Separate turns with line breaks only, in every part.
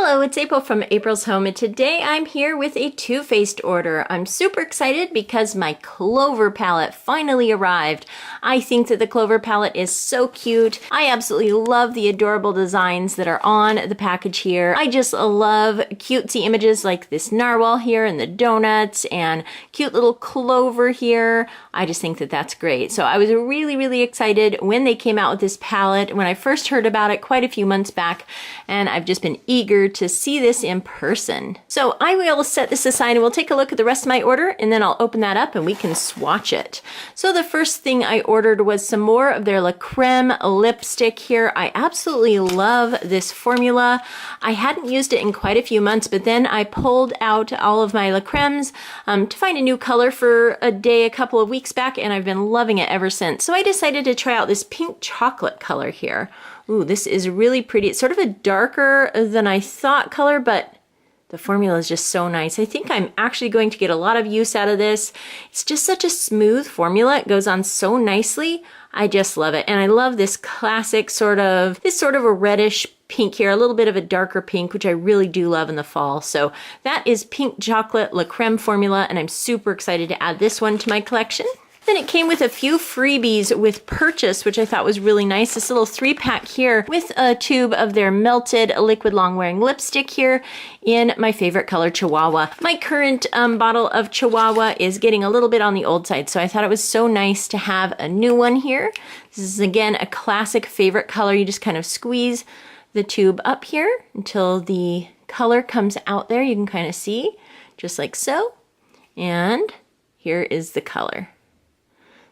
Hello, it's April from April's Home, and today I'm here with a Too Faced order. I'm super excited because my Clover palette finally arrived. I think that the Clover palette is so cute. I absolutely love the adorable designs that are on the package here. I just love cutesy images like this narwhal here and the donuts and cute little Clover here. I just think that that's great. So I was really excited when they came out with this palette when I first heard about it quite a few months back, and I've just been eager to see this in person. So I will set this aside and we'll take a look at the rest of my order, and then I'll open that up and we can swatch it. So the first thing I ordered was some more of their La Creme lipstick here. I absolutely love this formula. I hadn't used it in quite a few months, but then I pulled out all of my La Cremes to find a new color for a day a couple of weeks back, and I've been loving it ever since. So I decided to try out this pink chocolate color here. Ooh, this is really pretty. It's sort of a darker than I thought color, but the formula is just so nice. I think I'm actually going to get a lot of use out of this. It's just such a smooth formula. It goes on so nicely. I just love it. And I love this classic sort of a reddish pink here, a little bit of a darker pink, which I really do love in the fall. So that is Pink Chocolate La Creme formula, and I'm super excited to add this one to my collection. Then it came with a few freebies with purchase, which I thought was really nice. This little 3-pack here with a tube of their melted liquid long-wearing lipstick here in my favorite color, Chihuahua. My current bottle of Chihuahua is getting a little bit on the old side, so I thought it was so nice to have a new one here. This is, again, a classic favorite color. You just kind of squeeze the tube up here until the color comes out there. You can kind of see, just like so. And here is the color.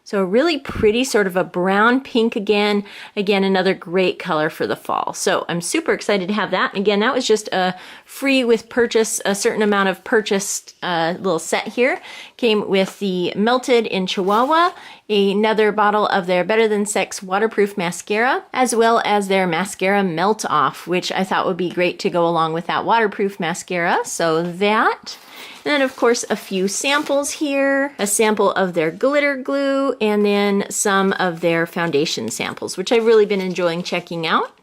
So a really pretty sort of a brown pink again. Again, another great color for the fall. So I'm super excited to have that. And again, that was just a free with purchase, a certain amount of purchased little set here. Came with the Melted in Chihuahua, another bottle of their Better Than Sex waterproof mascara, as well as their mascara melt off, which I thought would be great to go along with that waterproof mascara. So that. And then, of course, a few samples here, a sample of their glitter glue, and then some of their foundation samples, which I've really been enjoying checking out.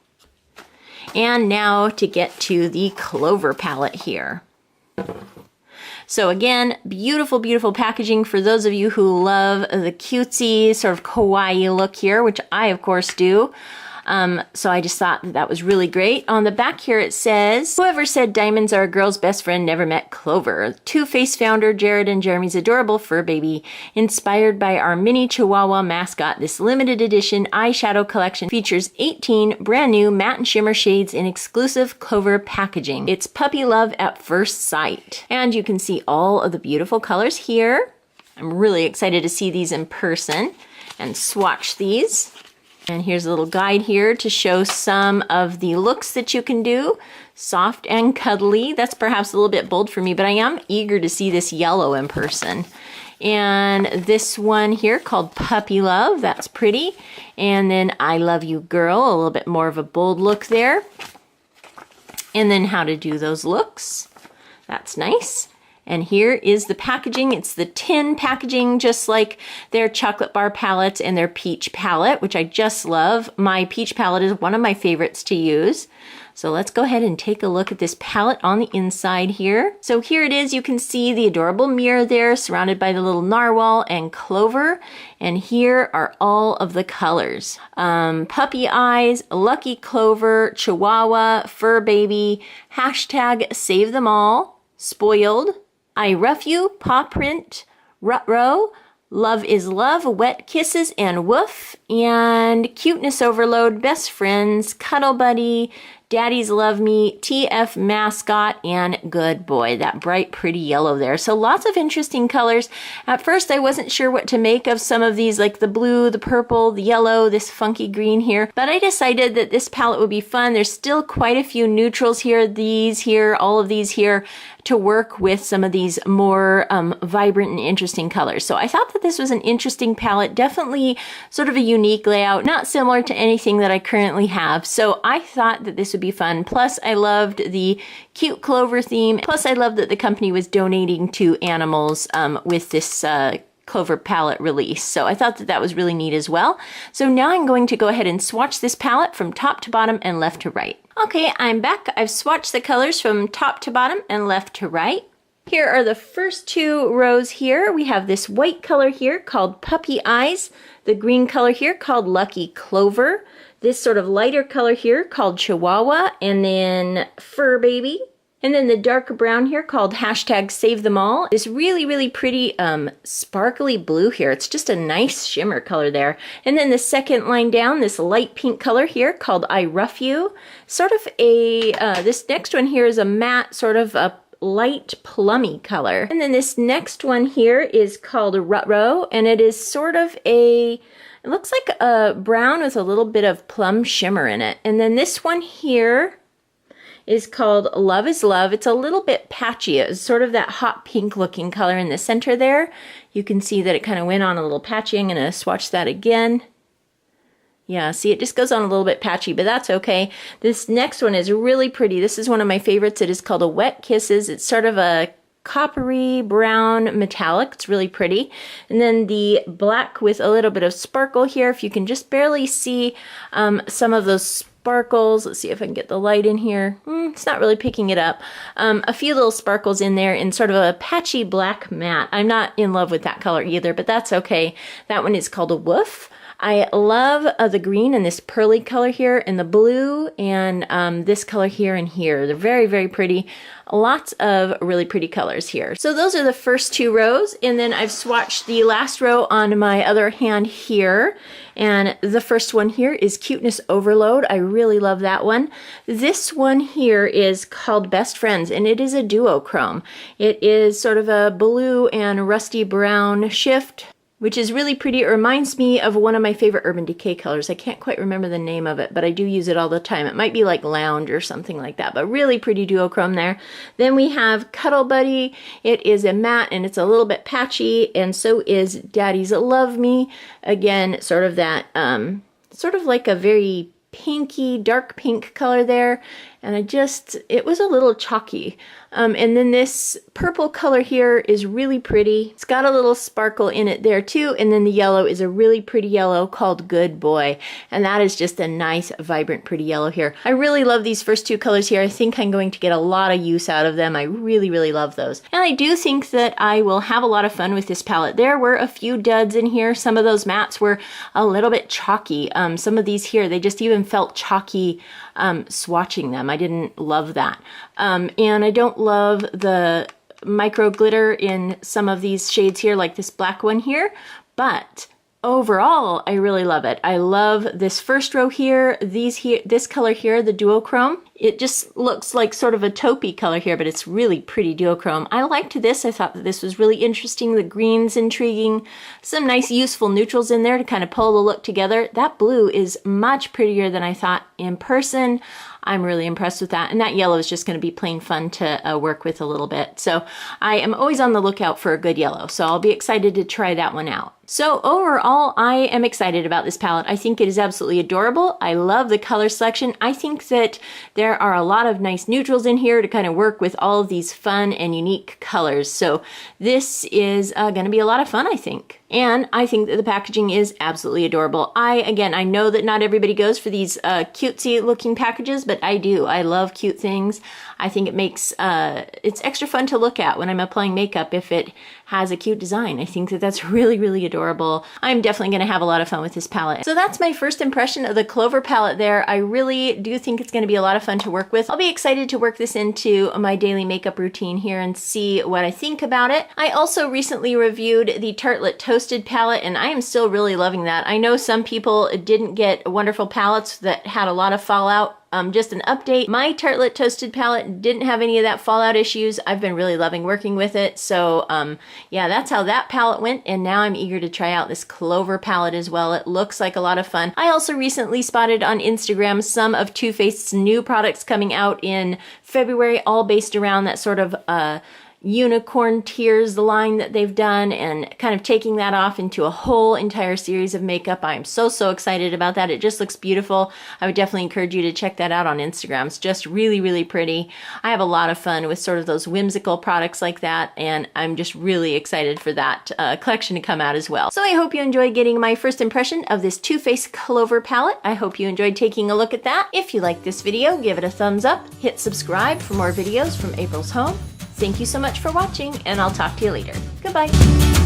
And now to get to the Clover palette here. So again, beautiful packaging for those of you who love the cutesy sort of kawaii look here, which I, of course, do. So I just thought that was really great. On the back here it says, whoever said diamonds are a girl's best friend never met Clover. Too Faced founder Jared and Jeremy's adorable fur baby. Inspired by our mini Chihuahua mascot, this limited edition eyeshadow collection features 18 brand new matte and shimmer shades in exclusive Clover packaging. It's puppy love at first sight. And you can see all of the beautiful colors here. I'm really excited to see these in person and swatch these. And here's a little guide here to show some of the looks that you can do. Soft and cuddly. That's perhaps a little bit bold for me, but I am eager to see this yellow in person. And this one here called Puppy Love. That's pretty. And then I Love You Girl. A little bit more of a bold look there. And then how to do those looks. That's nice. And here is the packaging. It's the tin packaging, just like their chocolate bar palettes and their peach palette, which I just love. My peach palette is one of my favorites to use. So let's go ahead and take a look at this palette on the inside here. So here it is. You can see the adorable mirror there surrounded by the little narwhal and Clover. And here are all of the colors. Puppy Eyes, Lucky Clover, Chihuahua, Fur Baby, hashtag Save Them All, Spoiled, I Rough You, Paw Print, Ruh-roh, Love is Love, Wet Kisses, and Woof, and Cuteness Overload, Best Friends, Cuddle Buddy, Daddies Love Me, TF Mascot, and Good Boy, that bright, pretty yellow there. So lots of interesting colors. At first, I wasn't sure what to make of some of these, like the blue, the purple, the yellow, this funky green here, but I decided that this palette would be fun. There's still quite a few neutrals here, these here, all of these here, to work with some of these more vibrant and interesting colors. So I thought that this was an interesting palette, definitely sort of a unique layout, not similar to anything that I currently have. So I thought that this would be fun. Plus I loved the cute Clover theme. Plus I loved that the company was donating to animals with this Clover palette release. So I thought that that was really neat as well. So now I'm going to go ahead and swatch this palette from top to bottom and left to right. Okay, I'm back. I've swatched the colors from top to bottom and left to right. Here are the first two rows here. We have this white color here called Puppy Eyes, the green color here called Lucky Clover, this sort of lighter color here called Chihuahua, and then Fur Baby. And then the dark brown here called hashtag Save Them All. This really, really pretty sparkly blue here. It's just a nice shimmer color there. And then the second line down, this light pink color here called I Rough You. Sort of a, this next one here is a matte, sort of a light plummy color. And then this next one here is called Rutrow, and it is sort of a, it looks like a brown with a little bit of plum shimmer in it. And then this one here is called Love is Love. It's a little bit patchy. It's sort of that hot pink looking color in the center there. You can see that it kind of went on a little patchy. I'm going to swatch that again. Yeah, see, it just goes on a little bit patchy, but that's okay. This next one is really pretty. This is one of my favorites. It is called a Wet Kisses. It's sort of a coppery brown metallic. It's really pretty. And then the black with a little bit of sparkle here. If you can just barely see some of those sparkles. Let's see if I can get the light in here. It's not really picking it up. A few little sparkles in there in sort of a patchy black matte. I'm not in love with that color either, but that's okay. That one is called a Woof. I love the green and this pearly color here and the blue and this color here and here. They're very, very pretty. Lots of really pretty colors here. So those are the first two rows, and then I've swatched the last row on my other hand here. And the first one here is Cuteness Overload. I really love that one. This one here is called Best Friends, and it is a duochrome. It is sort of a blue and rusty brown shift, which is really pretty. It reminds me of one of my favorite Urban Decay colors. I can't quite remember the name of it, but I do use it all the time. It might be like Lounge or something like that, but really pretty duochrome there. Then we have Cuddle Buddy. It is a matte and it's a little bit patchy, and so is Daddy's Love Me. Again, sort of that, sort of like a very pinky, dark pink color there. And it was a little chalky. And then this purple color here is really pretty. It's got a little sparkle in it there too. And then the yellow is a really pretty yellow called Good Boy. And that is just a nice, vibrant, pretty yellow here. I really love these first two colors here. I think I'm going to get a lot of use out of them. I really, really love those. And I do think that I will have a lot of fun with this palette. There were a few duds in here. Some of those mattes were a little bit chalky. Some of these here, they just even felt chalky swatching them. I didn't love that. And I don't love the micro glitter in some of these shades here, like this black one here, but overall, I really love it. I love this first row here, this color here, the duochrome. It just looks like sort of a taupey color here, but it's really pretty duochrome. I liked this. I thought that this was really interesting. The green's intriguing. Some nice useful neutrals in there to kind of pull the look together. That blue is much prettier than I thought in person. I'm really impressed with that. And that yellow is just going to be plain fun to work with a little bit. So I am always on the lookout for a good yellow. So I'll be excited to try that one out. So overall, I am excited about this palette. I think it is absolutely adorable. I love the color selection. I think that there are a lot of nice neutrals in here to kind of work with all of these fun and unique colors. So this is going to be a lot of fun, I think. And I think that the packaging is absolutely adorable. Again, I know that not everybody goes for these cutesy looking packages, but I do. I love cute things. I think it makes, it's extra fun to look at when I'm applying makeup if it has a cute design. I think that that's really, really adorable. I'm definitely going to have a lot of fun with this palette. So that's my first impression of the Clover palette there. I really do think it's going to be a lot of fun to work with. I'll be excited to work this into my daily makeup routine here and see what I think about it. I also recently reviewed the Tartelette Toasted palette, and I am still really loving that. I know some people didn't get wonderful palettes that had a lot of fallout. Just an update, my Tartelette Toasted palette didn't have any of that fallout issues. I've been really loving working with it. So yeah, that's how that palette went. And now I'm eager to try out this Clover palette as well. It looks like a lot of fun. I also recently spotted on Instagram some of Too Faced's new products coming out in February, all based around that sort of unicorn tears line that they've done and kind of taking that off into a whole entire series of makeup. I'm so excited about that. It just looks beautiful. I would definitely encourage you to check that out on Instagram. It's just really pretty. I have a lot of fun with sort of those whimsical products like that, and I'm just really excited for that collection to come out as well. So I hope you enjoyed getting my first impression of this Too Faced Clover palette. I hope you enjoyed taking a look at that. If you liked this video, give it a thumbs up, hit subscribe for more videos from April's Home. Thank you so much for watching, and I'll talk to you later. Goodbye.